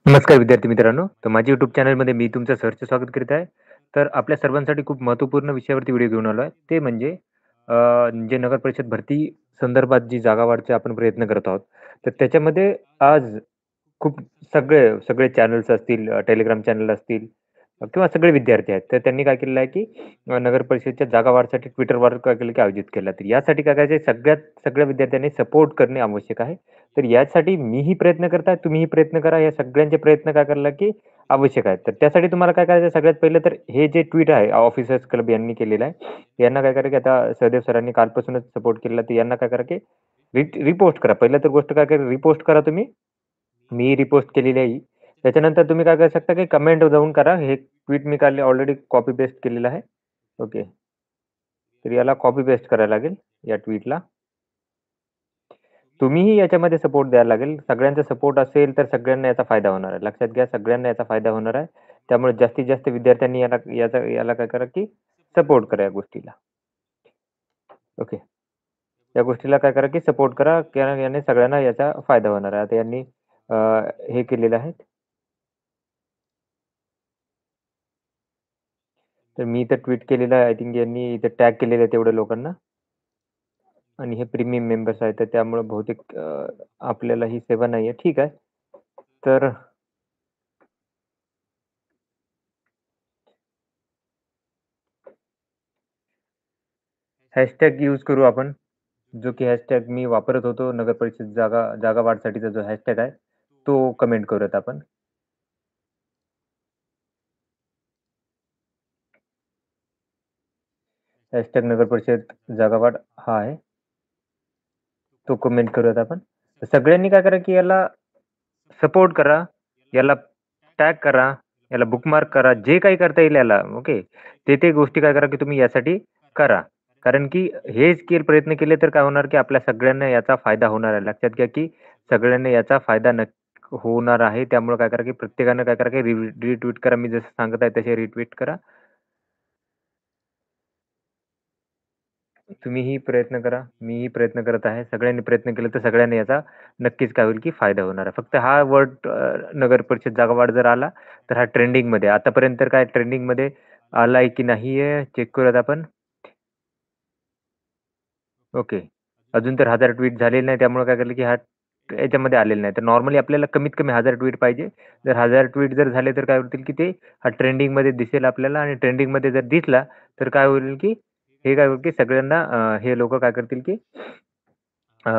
नमस्कार विद्यार्थी मित्रांनो. तर माझ्या YouTube चॅनलमध्ये मी तुमचं सहर्ष स्वागत करीत आहे. तर आपल्या सर्वांसाठी खूप महत्त्वपूर्ण विषयावरती व्हिडिओ घेऊन आलो आहे. ते म्हणजे जे नगर परिषद भरती संदर्भात जी जागा वाढीचे आपण प्रयत्न करत आहोत. तर त्याच्यामध्ये आज खूप सगळे चॅनल्स असतील, Telegram चॅनल असतील किंवा सगळे विद्यार्थी आहेत. तर त्यांनी काय केलेलं आहे, की नगर परिषदेच्या जागा वाढीसाठी Twitterवर काय केलं, की आयोजित केला. तर यासाठी काय करायचं सगळ्या विद्यार्थ्यांनी सपोर्ट करणे आवश्यक आहे. तर यासाठी मीही प्रयत्न करत आहे, तुम्हीही प्रयत्न करा. या सगळ्यांचे प्रयत्न काय करायला, की आवश्यक आहेत. तर त्यासाठी तुम्हाला काय करायचं सगळ्यात पहिलं तर हे जे ट्वीट आहे ऑफिसर्स क्लब यांनी केलेलं आहे. यांना काय करा, की आता सहदेव सरांनी कालपासूनच सपोर्ट केलेला. तर यांना काय करा, की रिपोस्ट करा. पहिलं तर गोष्ट काय करा रिपोस्ट करा तुम्ही. मी रिपोस्ट केलेली आहे. त्याच्यानंतर तुम्ही काय करू शकता, की कमेंट जाऊन करा. हे ट्वीट मी काल ऑलरेडी कॉपी पेस्ट केलेलं आहे. ओके. तर याला कॉपी पेस्ट करायला लागेल या ट्वीटला. तुम्हीही याच्यामध्ये सपोर्ट द्यायला लागेल. सगळ्यांचा सपोर्ट असेल तर सगळ्यांना याचा फायदा होणार आहे. लक्षात घ्या सगळ्यांना याचा फायदा होणार आहे. त्यामुळे जास्तीत जास्त विद्यार्थ्यांनी याला काय करा, की सपोर्ट करा या गोष्टीला. ओके. या गोष्टीला काय करा, की सपोर्ट करा. याने सगळ्यांना याचा फायदा होणार आहे. आता यांनी अ, हे केलेलं आहे. तर मी इथं ट्वीट केलेलं आहे. आय थिंक यांनी इथं टॅग केलेलं आहे तेवढ्या लोकांना आणि हे प्रीमियम मेंबर्स आहेत. तर त्यामुळे बहुतेक आपल्याला ही सेवा नाहीये. ठीक आहे. तर हॅशटॅग यूज करू आपण. जो की हॅशटॅग मी वापरत होतो नगर परिषद जागा वाढीसाठीचा जो हॅशटॅग आहे, तो कमेंट करूयात आपण. हॅशटॅग नगर परिषद जागा वाढ हा आहे. तो कमेंट करूयात आपण. तर सगळ्यांनी काय करा, की याला सपोर्ट करा, याला टॅग करा, याला बुकमार्क करा. जे काही करता येईल याला ओके. ते गोष्टी काय करा, की तुम्ही यासाठी करा. कारण की हे स्किल प्रयत्न केले तर काय होणार, की आपल्या सगळ्यांना याचा फायदा होणार आहे. लक्षात घ्या, की सगळ्यांना याचा फायदा होणार आहे. त्यामुळे काय करा, की प्रत्येकानं काय करा, की रिट्वीट करा. मी जसं सांगत आहे तसे रिट्वीट करा. तुम्हीही प्रयत्न करा, मीही प्रयत्न करत आहे. सगळ्यांनी प्रयत्न केले तर सगळ्यांना याचा नक्कीच काय होईल, की फायदा होणार आहे. फक्त हा वर्ड नगर परिषद जागा वाढ जर आला, तर हा ट्रेंडिंगमध्ये आतापर्यंत तर काय ट्रेंडिंगमध्ये आलाय की नाहीये चेक करूयात आपण. ओके. अजून तर 1000 ट्वीट झालेले नाही. त्यामुळे काय केलं, की हा याच्यामध्ये आलेला नाही. तर नॉर्मली आपल्याला कमीत कमी 1000 ट्वीट पाहिजे. जर 1000 ट्वीट जर झाले तर काय होतील, की ते हा ट्रेंडिंगमध्ये दिसेल आपल्याला आणि ट्रेंडिंगमध्ये जर दिसला, तर काय होईल, की हे काय होईल, की सगळ्यांना हे लोकं काय करतील, की अ,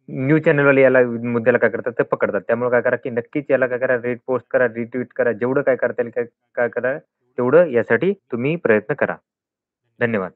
न्यूज चॅनलवाले याला मुद्द्याला काय करतात, ते पकडतात. त्यामुळे काय करा, की नक्कीच याला काय करा, पोस्ट करा, रिट्वीट करा. जेवढं काय करता येईल काय काय करा, तेवढं यासाठी तुम्ही प्रयत्न करा. धन्यवाद.